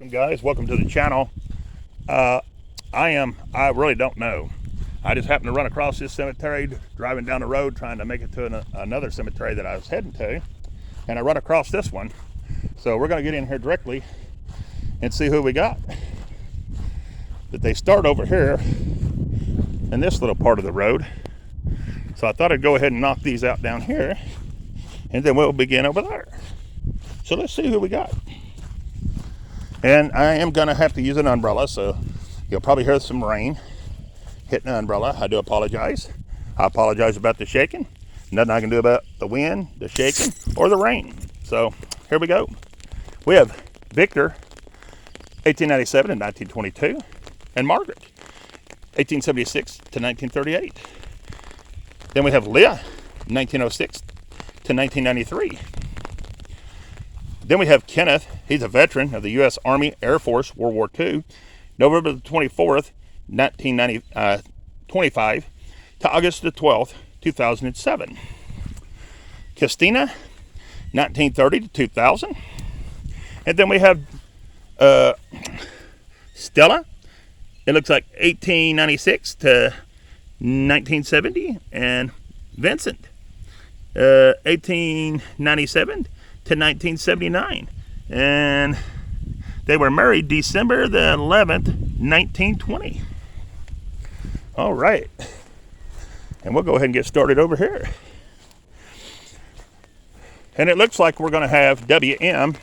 Guys, welcome to the channel. I really don't know. I just happened to run across this cemetery driving down the road trying to make it to another cemetery that I was heading to, and I run across this one. So we're going to get in here directly and see who we got. But they start over here in this little part of the road. So I thought I'd go ahead and knock these out down here, and then we'll begin over there. So let's see who we got. And I am going to have to use an umbrella, so you'll probably hear some rain hitting the umbrella. I do apologize. I apologize about the shaking. Nothing I can do about the wind, the shaking, or the rain. So here we go. We have Victor, 1897 and 1922, and Margaret, 1876 to 1938. Then we have Leah, 1906 to 1993. Then we have Kenneth. He's a veteran of the U.S. Army Air Force, World War II, November the 24th, 1925 to August the 12th, 2007. Christina, 1930 to 2000. And then we have Stella. It looks like 1896 to 1970. And Vincent, 1897 to 1979, and they were married December the 11th, 1920. All right, and we'll go ahead and get started over here. And it looks like we're going to have WM,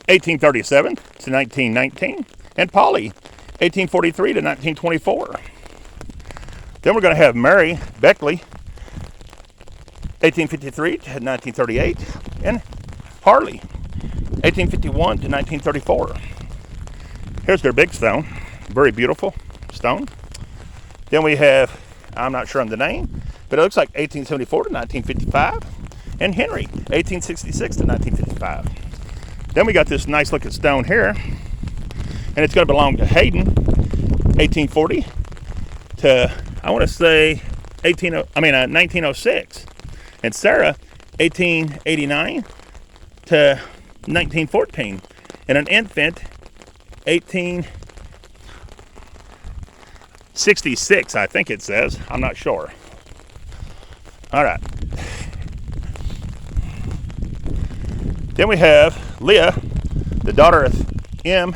1837 to 1919, and Polly, 1843 to 1924. Then we're going to have Mary Beckley, 1853 to 1938, and Harley, 1851 to 1934. Here's their big stone. Very beautiful stone. Then we have, I'm not sure on the name, but it looks like 1874 to 1955. And Henry, 1866 to 1955. Then we got this nice looking stone here. And it's going to belong to Hayden, 1840 to, I want to say, 1906. And Sarah, 1889 to 1914, and an infant, 1866, I think it says. I'm not sure. All right. Then we have Leah, the daughter of M,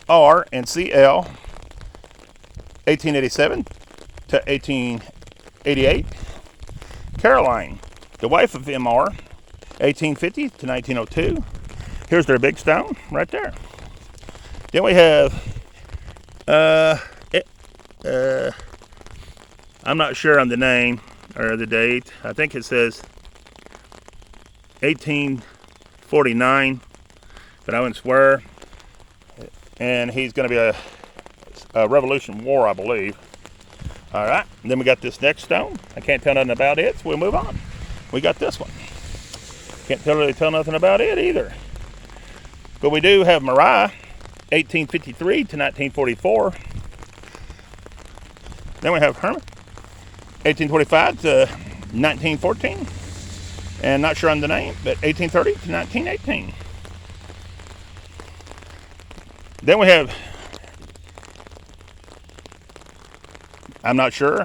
R, and C.L., 1887 to 1888. Caroline, the wife of M.R., 1850 to 1902. Here's their big stone right there. Then we have, I'm not sure on the name or the date. I think it says 1849, but I wouldn't swear. And he's going to be a Revolution War, I believe. All right. And then we got this next stone. I can't tell nothing about it, so we'll move on. We got this one. Can't really tell nothing about it either. But we do have Mariah, 1853 to 1944. Then we have Herman, 1825 to 1914. And not sure on the name, but 1830 to 1918. Then we have, I'm not sure,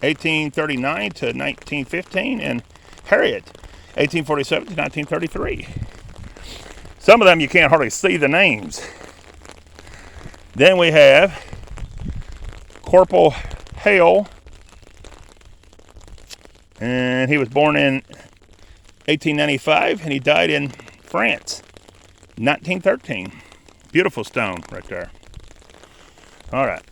1839 to 1915. And Harriet, 1847 to 1933. Some of them you can't hardly see the names. Then we have Corporal Hale, and he was born in 1895, and he died in France, 1913. Beautiful stone right there. All right.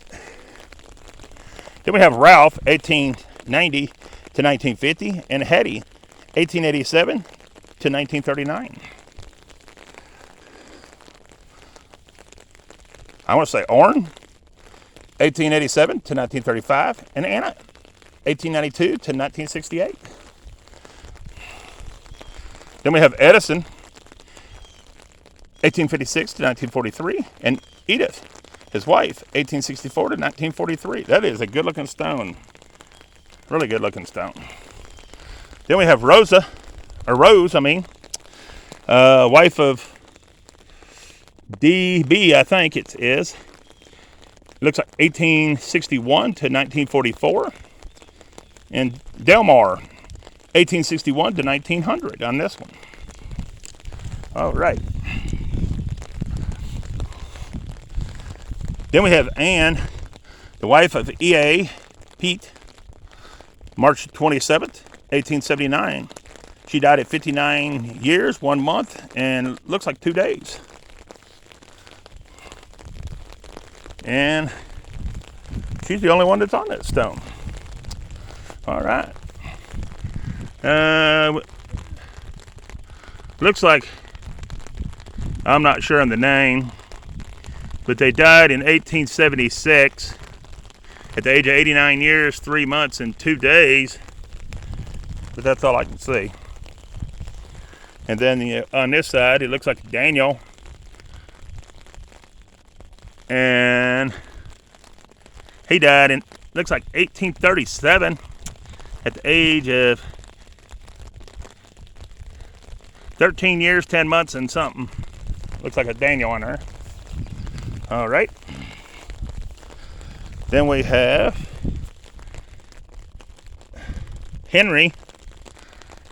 Then we have Ralph, 1890 to 1950, and Hetty, 1887 to 1939. I want to say Orrin, 1887 to 1935, and Anna, 1892 to 1968. Then we have Edison, 1856 to 1943, and Edith, his wife, 1864 to 1943. That is a good-looking stone. Really good-looking stone. Then we have Rose, wife of DB, I think it is. It looks like 1861 to 1944. And Delmar, 1861 to 1900 on this one. All right. Then we have Anne, the wife of E.A. Pete, March 27th, 1879. She died at 59 years, 1 month, and looks like 2 days. And she's the only one that's on that stone. All right. Looks like, I'm not sure on the name, but they died in 1876 at the age of 89 years, 3 months, and 2 days. But that's all I can see. And then on this side, it looks like Daniel. And he died in, looks like 1837 at the age of 13 years, 10 months, and something. Looks like a Daniel on there. All right. Then we have Henry.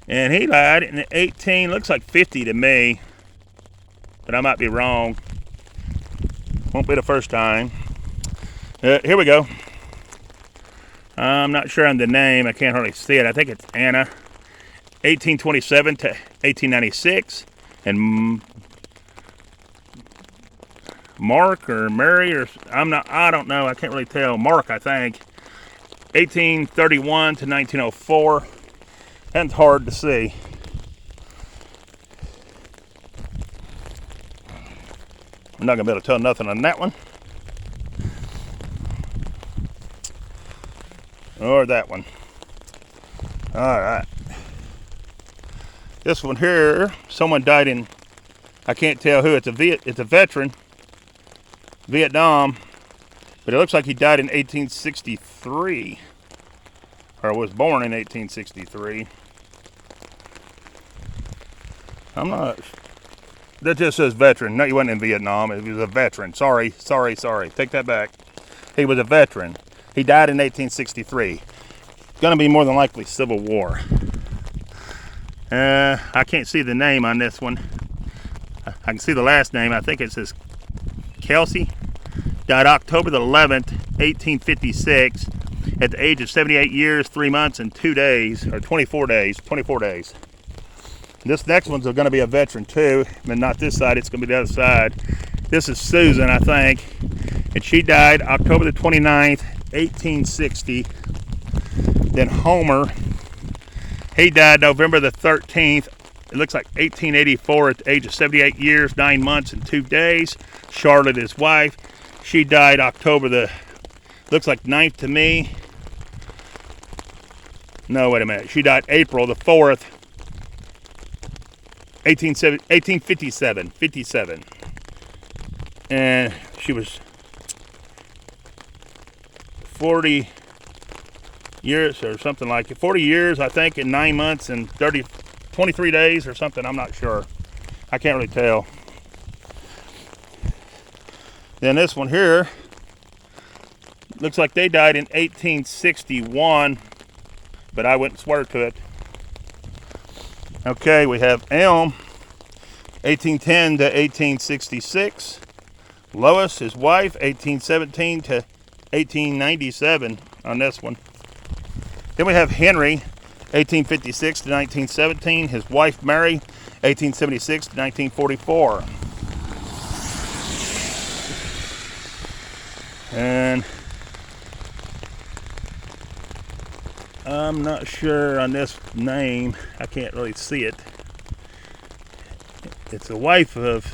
And he died in 18, looks like 50 to me. But I might be wrong. Won't be the first time. Here we go. I'm not sure on the name. I can't hardly see it. I think it's Anna. 1827 to 1896. And Mark or Mary or I don't know. I can't really tell. Mark, I think. 1831 to 1904. That's hard to see. I'm not going to be able to tell nothing on that one. Or that one. All right. This one here, someone died in, I can't tell who, it's a veteran, Vietnam, but it looks like he died in 1863, or was born in 1863. I'm not, that just says veteran. No, he wasn't in Vietnam, he was a veteran. Sorry. Take that back. He was a veteran. He died in 1863. Gonna be more than likely Civil War. I can't see the name on this one. I can see the last name. I think it says Kelsey. Died October the 11th, 1856, at the age of 78 years, 3 months, and 2 days, or 24 days. 24 days. This next one's going to be a veteran too, but not this side. It's going to be the other side. This is Susan, I think, and she died October the 29th, 1860. Then Homer, he died November the 13th. It looks like 1884 at the age of 78 years, 9 months, and 2 days. Charlotte, his wife, she died October the, looks like 9th to me. No, wait a minute. She died April the 4th, 1857. And she was 40 years or something like it. 40 years, I think, in 9 months and 23 days or something. I'm not sure. I can't really tell. Then this one here looks like they died in 1861, but I wouldn't swear to it. Okay, we have Elm, 1810 to 1866. Lois, his wife, 1817 to 1897 on this one. Then we have Henry, 1856 to 1917. His wife, Mary, 1876 to 1944. And I'm not sure on this name. I can't really see it. It's the wife of,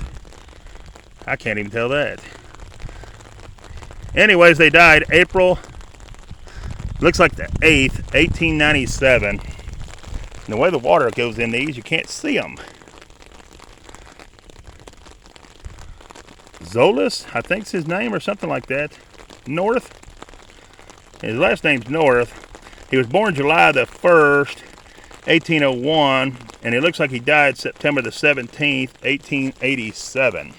I can't even tell that. Anyways, they died April, looks like the 8th, 1897. And the way the water goes in these, you can't see them. Zolas, I think's his name, or something like that. North. His last name's North. He was born July the 1st, 1801, and it looks like he died September the 17th, 1887.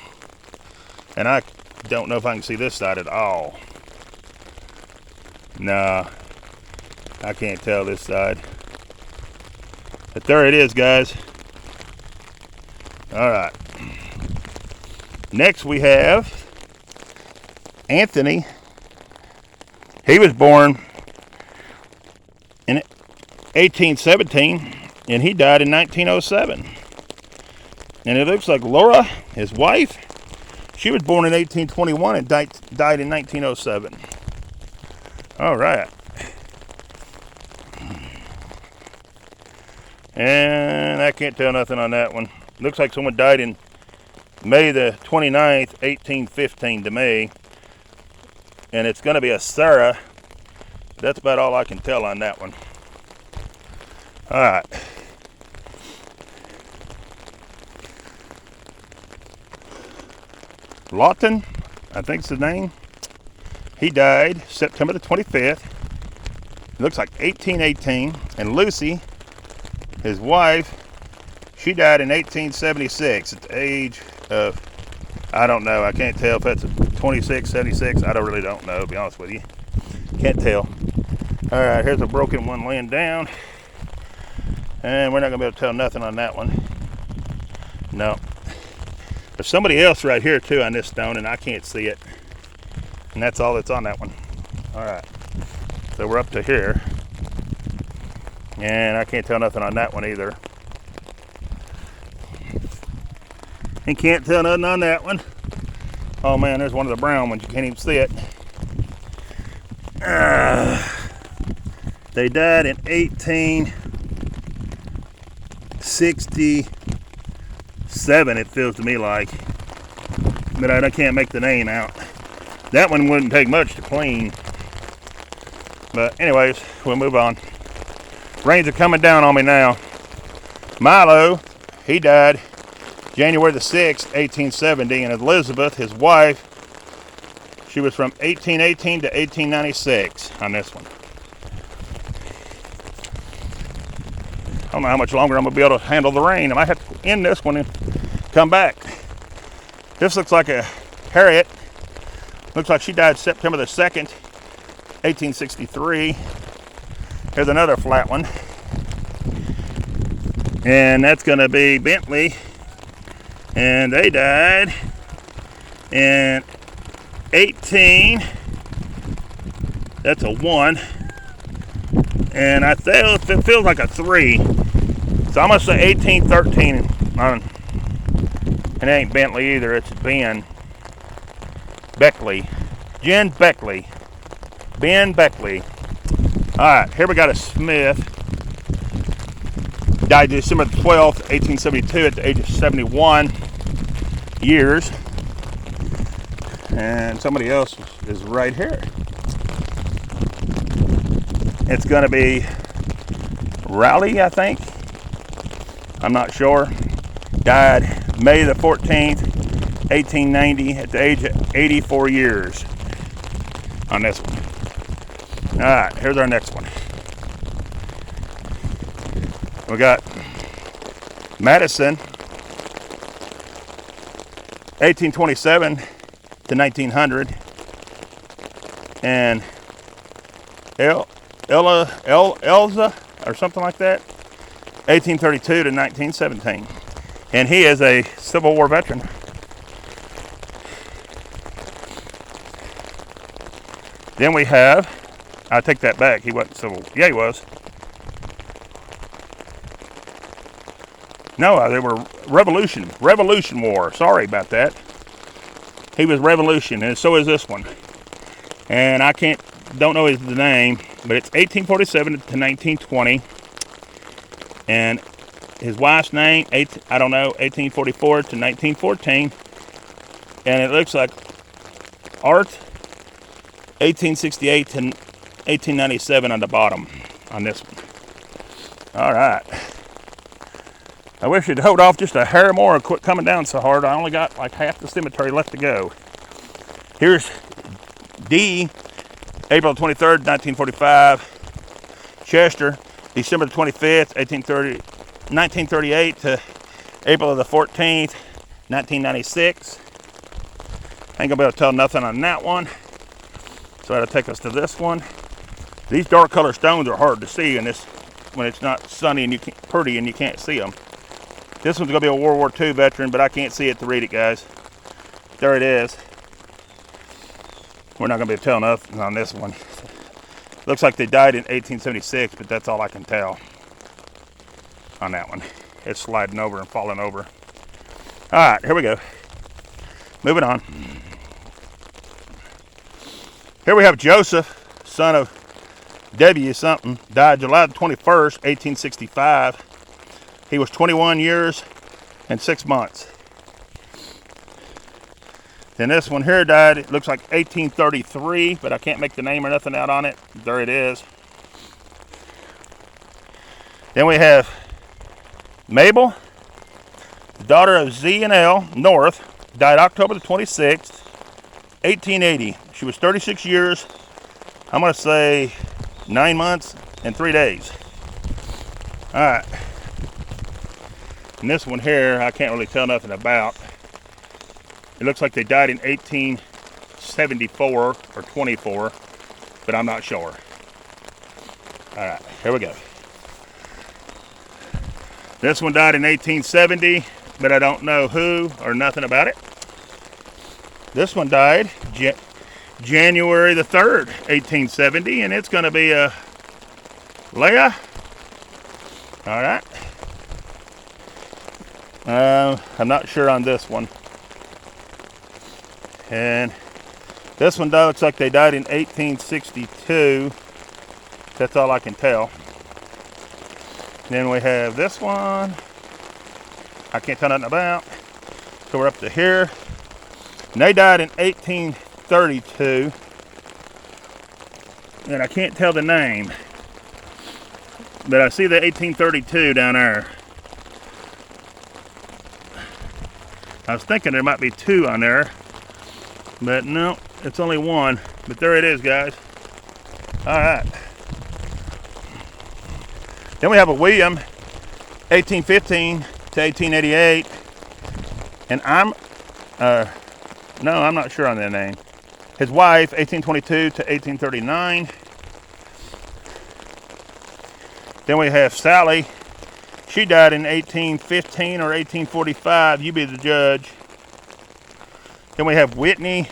And I don't know if I can see this side at all. Nah, I can't tell this side. But there it is, guys. All right. Next we have Anthony. He was born in 1817 and he died in 1907. And it looks like Laura, his wife, she was born in 1821 and died in 1907. All right. And I can't tell nothing on that one. Looks like someone died in May the 29th, 1815 to me. And it's going to be a Sarah. That's about all I can tell on that one. All right. Lawton, I think it's the name. He died September the 25th. It looks like 1818. And Lucy, his wife, she died in 1876 at the age of, I don't know. I can't tell if that's 26, 76. I really don't know, to be honest with you. Can't tell. All right, here's a broken one laying down. And we're not going to be able to tell nothing on that one. No. There's somebody else right here, too, on this stone, and I can't see it. And that's all that's on that one. All right. So we're up to here. And I can't tell nothing on that one either. And can't tell nothing on that one. Oh man, there's one of the brown ones. You can't even see it. They died in 1867, it feels to me like. But I can't make the name out. That one wouldn't take much to clean. But anyways, we'll move on. Rains are coming down on me now. Milo, he died January the 6th, 1870, and Elizabeth, his wife, she was from 1818 to 1896 on this one. I don't know how much longer I'm going to be able to handle the rain. I might have to end this one and come back. This looks like a Harriet. Looks like she died September the 2nd, 1863. Here's another flat one. And that's going to be Bentley. And they died in 18. That's a 1. And it feels like a 3. So I'm going to say 1813. It ain't Bentley either. It's Ben Beckley. Jen Beckley. Ben Beckley. Alright, here we got a Smith. Died December 12th, 1872 at the age of 71 years. And somebody else is right here. It's going to be Rowley, I think. I'm not sure. Died May the 14th, 1890 at the age of 84 years on this one. All right, here's our next one. We got Madison, 1827 to 1900, and Elza or something like that, 1832 to 1917, and he is a Civil War veteran. Then we have, I take that back, he wasn't Civil, yeah he was. No, they were Revolution War. Sorry about that. He was Revolution, and so is this one. And I don't know the name, but it's 1847 to 1920. And his wife's name, I don't know, 1844 to 1914. And it looks like Art, 1868 to 1897 on the bottom on this one. All right. I wish you'd hold off just a hair more and quit coming down so hard. I only got like half the cemetery left to go. Here's D, April 23rd, 1945. Chester, December 25th, 1938 to April the 14th, 1996. Ain't gonna be able to tell nothing on that one. So that'll take us to this one. These dark color stones are hard to see in this when it's not sunny and pretty and you can't see them. This one's gonna be a World War II veteran, but I can't see it to read it, guys. There it is. We're not gonna be able to tell nothing on this one. Looks like they died in 1876, but that's all I can tell on that one. It's sliding over and falling over. All right, here we go. Moving on. Here we have Joseph, son of W something, died July 21st, 1865. He was 21 years and 6 months. Then this one here died, it looks like 1833, but I can't make the name or nothing out on it. There it is. Then we have Mabel, the daughter of Z and L North, died October the 26th, 1880. She was 36 years, I'm gonna say 9 months and 3 days. All right. And this one here, I can't really tell nothing about. It looks like they died in 1874 or 24, but I'm not sure. All right, here we go. This one died in 1870, but I don't know who or nothing about it. This one died January the 3rd, 1870, and it's going to be Leah. All right. I'm not sure on this one. And this one looks like they died in 1862. That's all I can tell. Then we have this one. I can't tell nothing about. So we're up to here. And they died in 1832. And I can't tell the name. But I see the 1832 down there. I was thinking there might be two on there. But no, it's only one. But there it is, guys. All right. Then we have a William, 1815 to 1888. And I'm not sure on that name. His wife, 1822 to 1839. Then we have Sally. She died in 1815 or 1845. You be the judge. Then we have Whitney,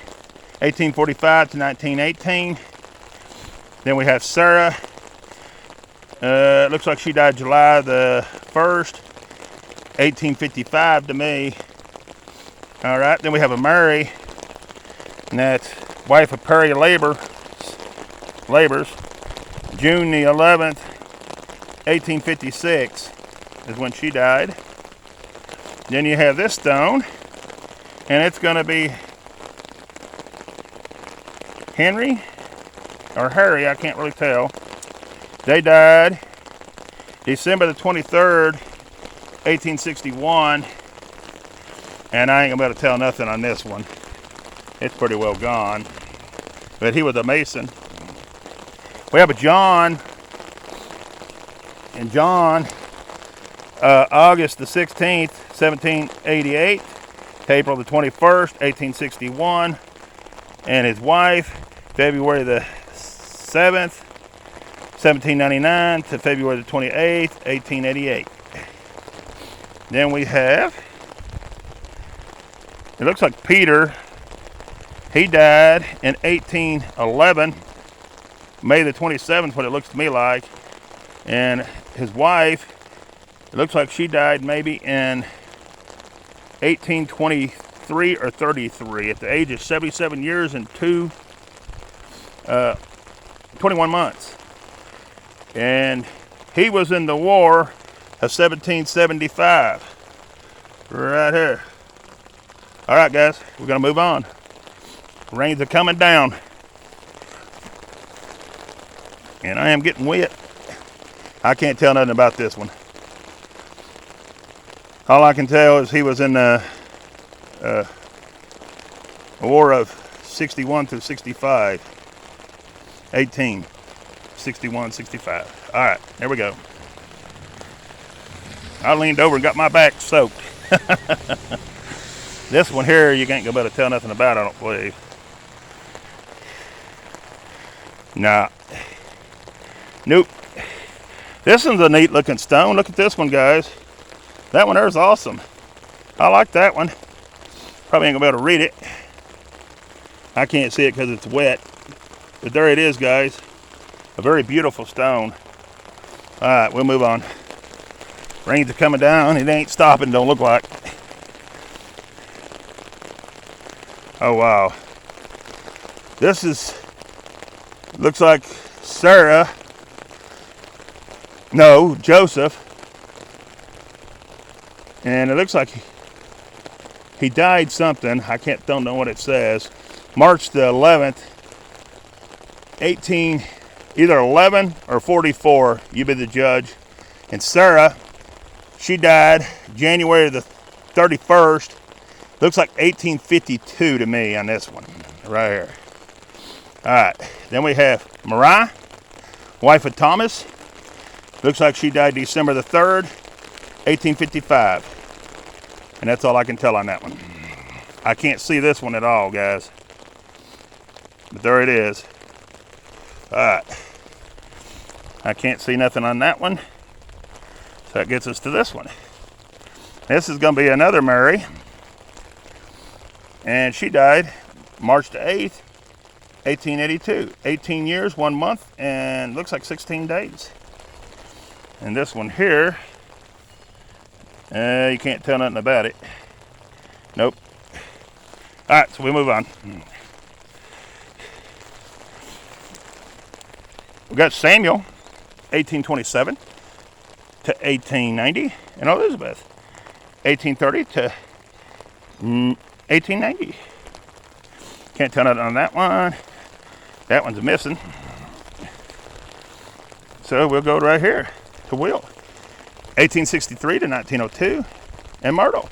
1845 to 1918. Then we have Sarah. It looks like she died July the 1st, 1855 to me. All right, then we have a Mary, and that's wife of Perry Labors, June the 11th, 1856 is when she died. Then you have this stone, and it's going to be Henry or Harry, I can't really tell. They died December the 23rd, 1861, and I ain't gonna be able to tell nothing on this one. It's pretty well gone, but he was a Mason. We have a John, and John, August the 16th, 1788, April the 21st, 1861, and his wife, February the 7th, 1799 to February the 28th, 1888. Then we have, it looks like Peter, he died in 1811, May the 27th, what it looks to me like. And his wife, it looks like she died maybe in 1823 or 33 at the age of 77 years and 21 months. And he was in the war of 1775. Right here. All right, guys, we're going to move on. Rains are coming down. And I am getting wet. I can't tell nothing about this one. All I can tell is he was in the war of 61 through 65. 61, 65. All right, there we go. I leaned over and got my back soaked. This one here, you ain't gonna be able to tell nothing about, I don't believe. Nah. Nope. This one's a neat looking stone. Look at this one, guys. That one there's awesome. I like that one. Probably ain't gonna be able to read it. I can't see it because it's wet. But there it is, guys. A very beautiful stone. Alright, we'll move on. Rains are coming down. It ain't stopping, don't look like. Oh, wow. This looks like Sarah. No, Joseph. And it looks like he died something. Don't know what it says. March the 11th, either 11 or 44. You be the judge. And Sarah, she died January the 31st. Looks like 1852 to me on this one, right here. All right, then we have Mariah, wife of Thomas. Looks like she died December the 3rd, 1855. And that's all I can tell on that one. I can't see this one at all, guys. But there it is. All right. I can't see nothing on that one. So that gets us to this one. This is going to be another Mary. And she died March the 8th, 1882. 18 years, 1 month, and looks like 16 days. And this one here, you can't tell nothing about it. Nope. All right, so we move on. We got Samuel, 1827 to 1890, and Elizabeth, 1830 to 1890. Can't tell nothing on that one. That one's missing. So we'll go right here to Will, 1863 to 1902, and Myrtle,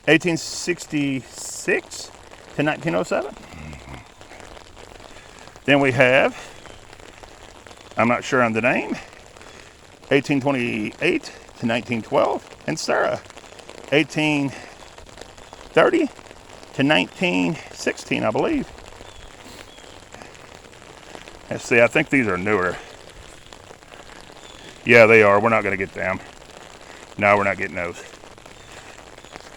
1866 to 1907. Then we have, I'm not sure on the name, 1828 to 1912, and Sarah, 1830 to 1916, I believe. Let's see, I think these are newer. Yeah, they are. We're not going to get them. No, we're not getting those.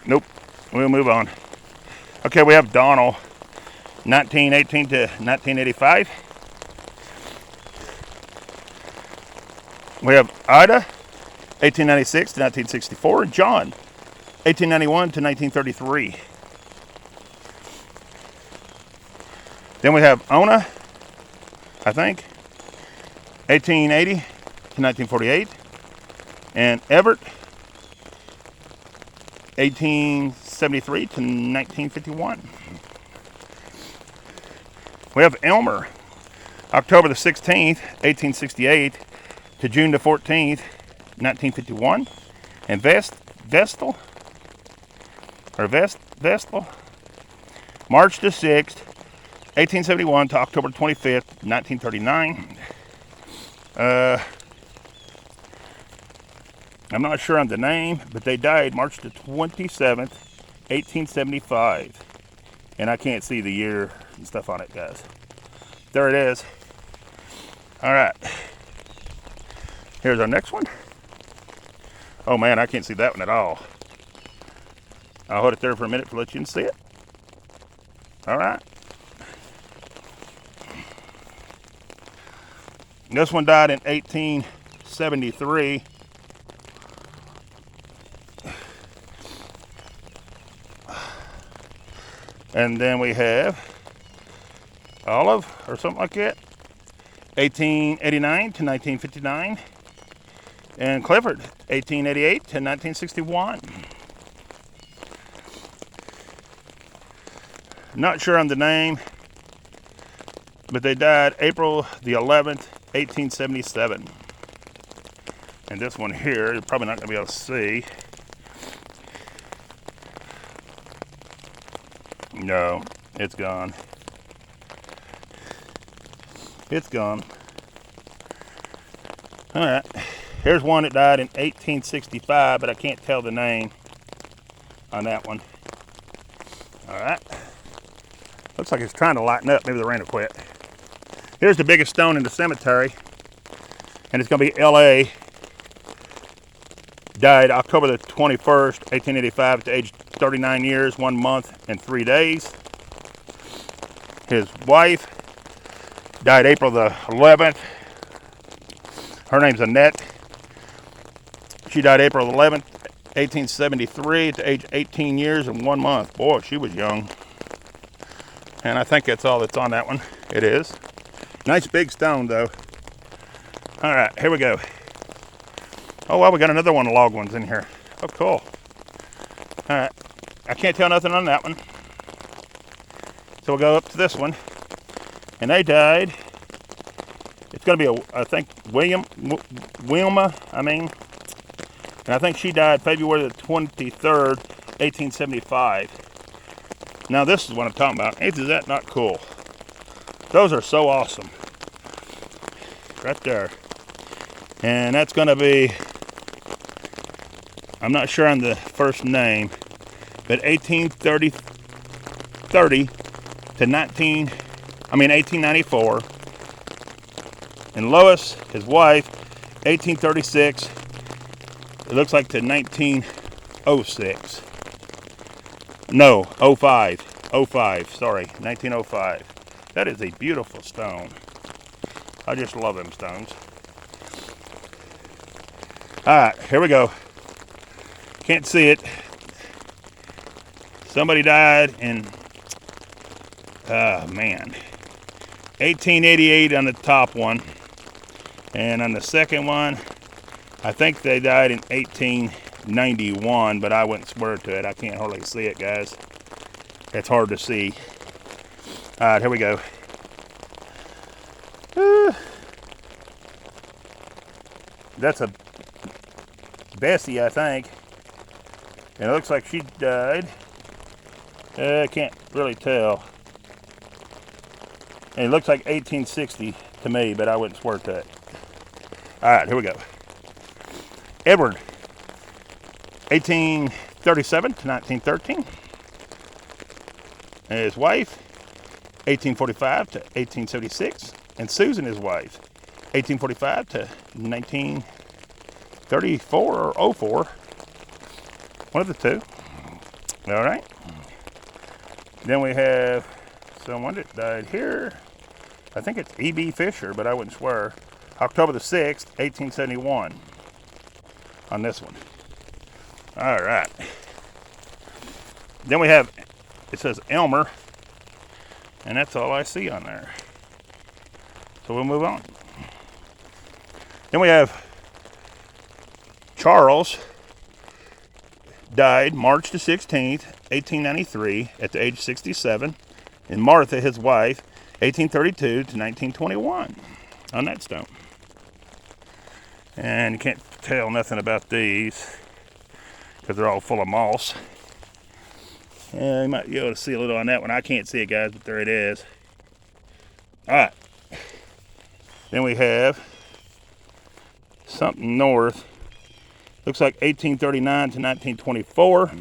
Nope. We'll move on. Okay, we have Donald, 1918 to 1985. We have Ida, 1896 to 1964, and John, 1891 to 1933. Then we have Ona, I think, 1880 to 1948, and Everett, 1873 to 1951. We have Elmer, October the 16th, 1868 to June the 14th, 1951, and Vestal, March the 6th, 1871 to October 25th, 1939. I'm not sure on the name, but they died March the 27th, 1875. And I can't see the year and stuff on it, guys. There it is. All right. Here's our next one. Oh man, I can't see that one at all. I'll hold it there for a minute to let you see it. All right. This one died in 1873. And then we have Olive, or something like that, 1889 to 1959. And Clifford, 1888 to 1961. Not sure on the name, but they died April the 11th, 1877. And this one here, you're probably not going to be able to see. No, it's gone. It's gone. All right. Here's one that died in 1865, but I can't tell the name on that one. Looks like it's trying to lighten up. Maybe the rain will quit. Here's the biggest stone in the cemetery, and it's going to be L.A. Died October the 21st, 1885, at the age 39 years, 1 month, and 3 days. His wife died April the 11th. Her name's Annette. She died April 11th, 1873, at the age 18 years and 1 month. Boy, she was young. And I think that's all that's on that one. It is. Nice big stone, though. All right, here we go. Oh, well, we got another one of log ones in here. Oh, cool. All right. I can't tell nothing on that one. So we'll go up to this one. And they died. It's going to be, I think, Wilma, and I think she died February the 23rd, 1875. Now, this is what I'm talking about. Is that not cool? Those are so awesome. Right there. And that's going to be, I'm not sure on the first name, but 1830 to 1894. And Lois, his wife, 1836, it looks like to 1906. No, 05, sorry, 1905. That is a beautiful stone. I just love them stones. All right, here we go. Can't see it. Somebody died in, 1888 on the top one. And on the second one, I think they died in 1891, but I wouldn't swear to it. I can't hardly see it, guys. It's hard to see. All right, here we go. That's a Bessie, I think. And it looks like she died. I can't really tell. And it looks like 1860 to me, but I wouldn't swear to it. All right, here we go. Edward, 1837 to 1913. And his wife, 1845 to 1876. And Susan, his wife, 1845 to 1934 or 04. One of the two. All right. Then we have someone that died here. I think it's E.B. Fisher, but I wouldn't swear. October the 6th, 1871. On this one. All right. Then we have, it says Elmer, and that's all I see on there. So we'll move on. Then we have Charles, died March the 16th, 1893, at the age of 67. And Martha, his wife, 1832 to 1921 on that stone. And you can't tell nothing about these because they're all full of moss. And you might be able to see a little on that one. I can't see it, guys, but there it is. All right. Then we have something north. Looks like 1839 to 1924.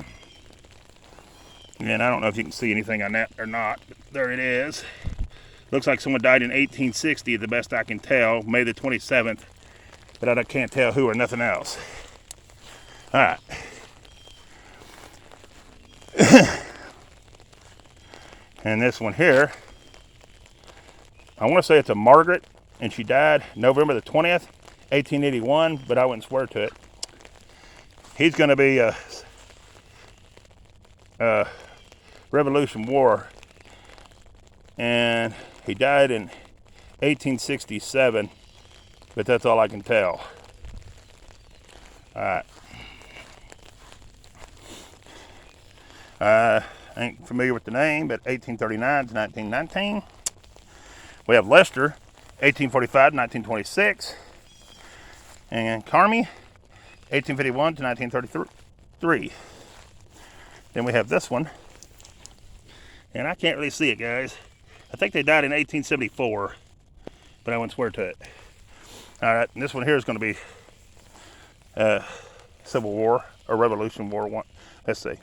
And I don't know if you can see anything on that or not, but there it is. Looks like someone died in 1860, the best I can tell, May the 27th. But I can't tell who or nothing else. All right. And this one here, I want to say it's a Margaret, and she died November the 20th, 1881, but I wouldn't swear to it. He's going to be a Revolution War, and he died in 1867, but that's all I can tell. All right. I ain't familiar with the name, but 1839 to 1919. We have Lester, 1845 to 1926. And Carmi, 1851 to 1933. Then we have this one. And I can't really see it, guys. I think they died in 1874, but I wouldn't swear to it. All right, and this one here is going to be Civil War or Revolution War one. Let's see.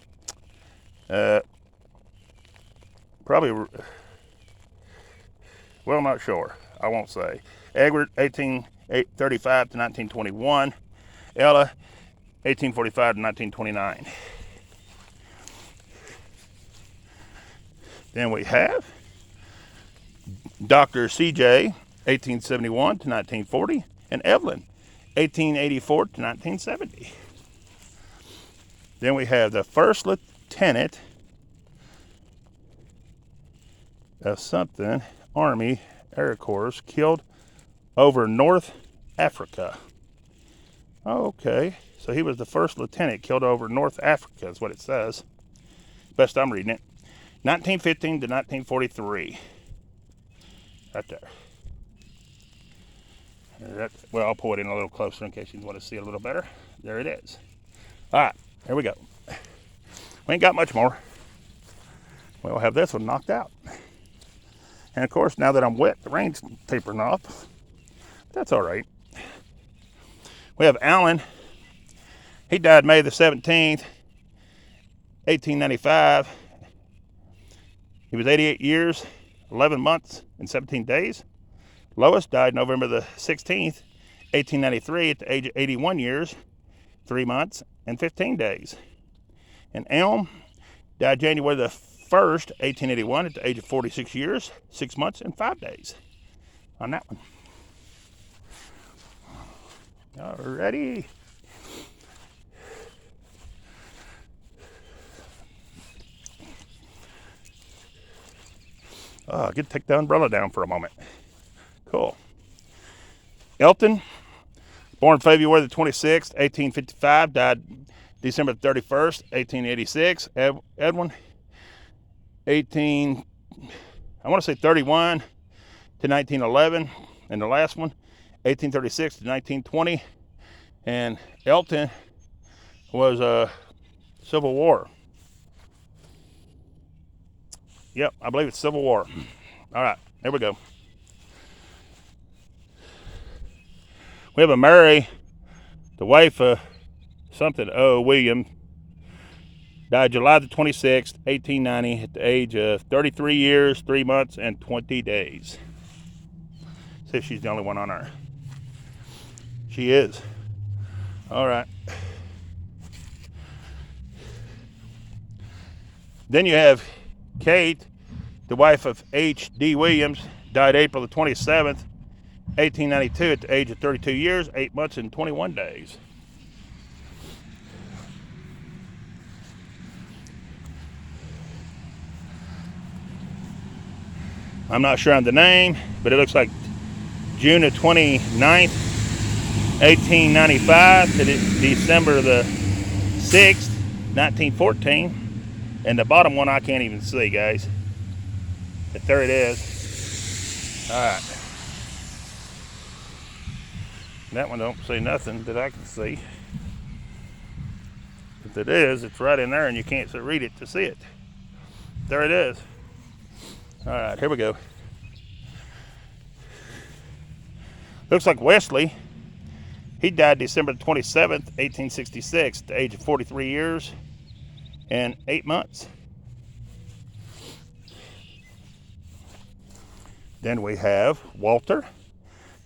Probably Well, not sure. I won't say. Edward, 1835 to 1921. Ella, 1845 to 1929. Then we have Dr. C.J., 1871 to 1940, and Evelyn, 1884 to 1970. Then we have the first lieutenant of something, Army Air Corps, killed over North Africa. Okay, so he was the first lieutenant killed over North Africa, is what it says. Best I'm reading it. 1915 to 1943. Right there. Well, I'll pull it in a little closer in case you want to see it a little better. There it is. All right, here we go. We ain't got much more. We'll have this one knocked out. And of course, now that I'm wet, the rain's tapering off. That's all right. We have Alan. He died May the 17th, 1895. He was 88 years, 11 months, and 17 days. Lois died November the 16th, 1893 at the age of 81 years, 3 months, and 15 days. And Elm died January the 1st, 1881 at the age of 46 years, 6 months, and 5 days on that one. Alrighty. I get to take the umbrella down for a moment. Cool. Elton, born February the 26th, 1855, died December 31st, 1886. Edwin, I want to say 31 to 1911. And the last one, 1836 to 1920. And Elton was Civil War. Yep, I believe it's Civil War. All right, here we go. We have a Mary, the wife of something, William, died July the 26th, 1890 at the age of 33 years, 3 months, and 20 days. See if she's the only one on her. She is. All right. Then you have Kate, the wife of H.D. Williams, died April the 27th, 1892 at the age of 32 years, 8 months, and 21 days. I'm not sure on the name, but it looks like June the 29th, 1895 to December the 6th, 1914. And the bottom one I can't even see, guys. But there it is. All right. That one don't say nothing that I can see. If it is, it's right in there and you can't read it to see it. There it is. All right, here we go. Looks like Wesley. He died December 27th, 1866, at the age of 43 years and 8 months. Then we have Walter.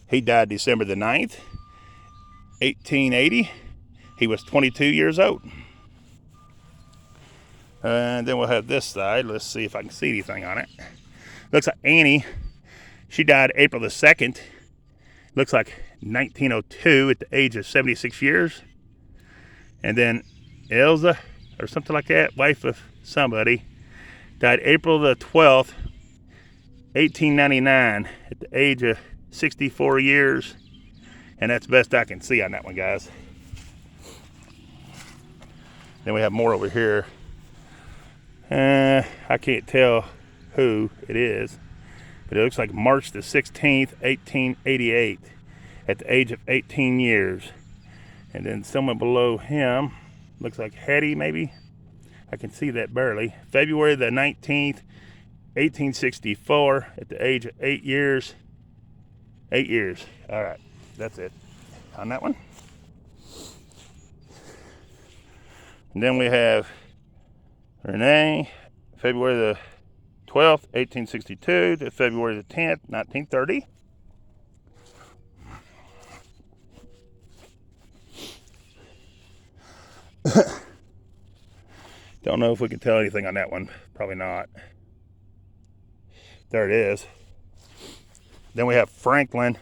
He died December the 9th, 1880. He was 22 years old. And then we'll have this side. Let's see if I can see anything on it. Looks like Annie. She died April the 2nd. Looks like 1902 at the age of 76 years. And then Elsa, or something like that, wife of somebody, died April the 12th, 1899 at the age of 64 years. And that's the best I can see on that one, guys. Then we have more over here. I can't tell who it is, but it looks like March the 16th, 1888 at the age of 18 years. And then someone below him, looks like Hetty maybe. I can see that barely. February the 19th, 1864 at the age of 8 years. 8 years. All right, that's it on that one. And then we have Renee, February the 12th, 1862 to February the 10th, 1930. Don't know if we can tell anything on that one. Probably not. There it is. Then we have Franklin.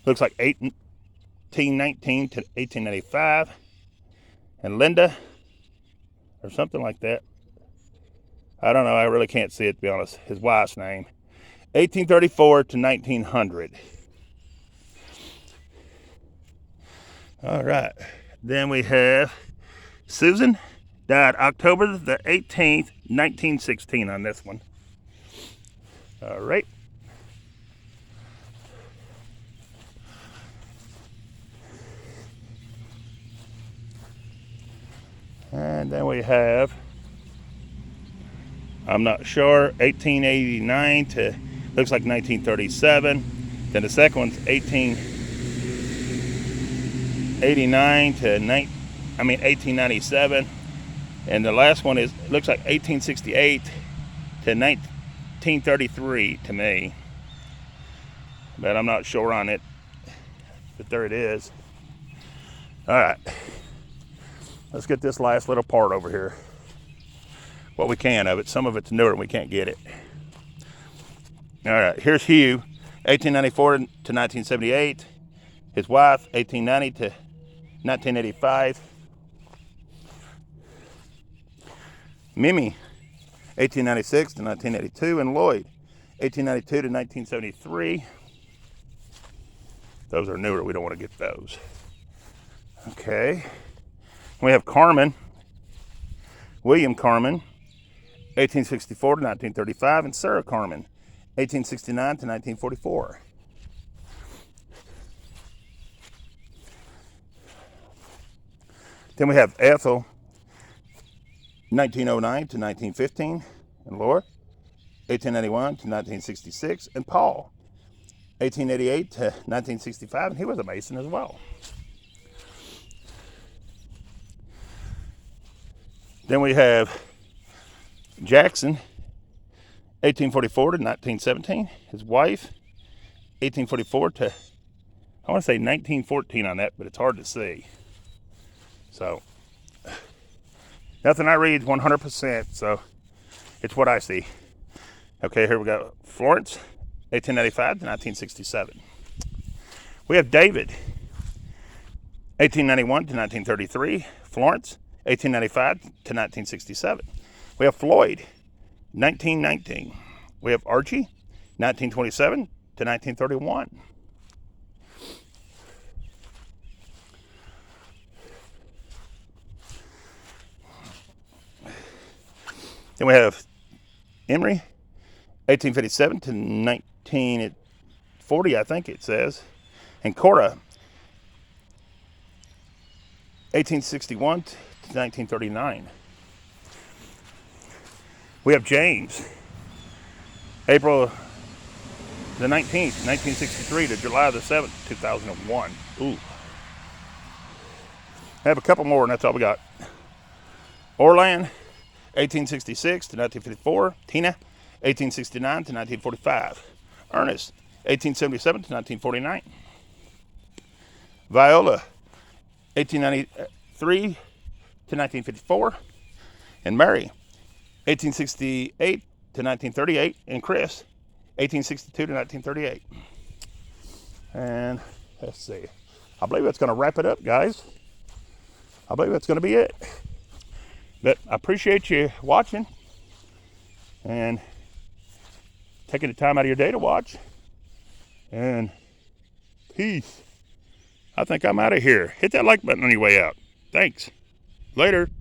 Looks like 1819 to 1895. And Linda, or something like that. I don't know. I really can't see it, to be honest. His wife's name. 1834 to 1900. All right. Then we have Susan. Died October the 18th, 1916 on this one. All right. And then we have, I'm not sure, 1889 to, looks like 1937. Then the second one's 1889 to 1897. And the last one is, looks like 1868 to 1933 to me. But I'm not sure on it. But there it is. All right. Let's get this last little part over here. What we can of it. Some of it's newer and we can't get it. All right. Here's Hugh, 1894 to 1978. His wife, 1890 to 1985. Mimi, 1896 to 1982, and Lloyd, 1892 to 1973. Those are newer. We don't want to get those. Okay. We have Carmen, William Carmen, 1864 to 1935, and Sarah Carmen, 1869 to 1944. Then we have Ethel, 1909 to 1915, and Laura, 1891 to 1966, and Paul, 1888 to 1965, and he was a Mason as well. Then we have Jackson, 1844 to 1917, his wife, 1844 to, I want to say 1914 on that, but it's hard to see. So, nothing I read 100%, so it's what I see. Okay, here we go. Florence, 1895 to 1967. We have David, 1891 to 1933. Florence, 1895 to 1967. We have Floyd, 1919. We have Archie, 1927 to 1931. Then we have Emery, 1857 to 1940, I think it says. And Cora, 1861 to 1939. We have James, April the 19th, 1963 to July the 7th, 2001. Ooh. I have a couple more and that's all we got. Orland, 1866 to 1954. Tina, 1869 to 1945. Ernest, 1877 to 1949. Viola, 1893 to 1954. And Mary, 1868 to 1938. And Chris, 1862 to 1938. And let's see. I believe that's going to wrap it up, guys. I believe that's going to be it. But I appreciate you watching and taking the time out of your day to watch. And peace. I think I'm out of here. Hit that like button on your way out. Thanks. Later.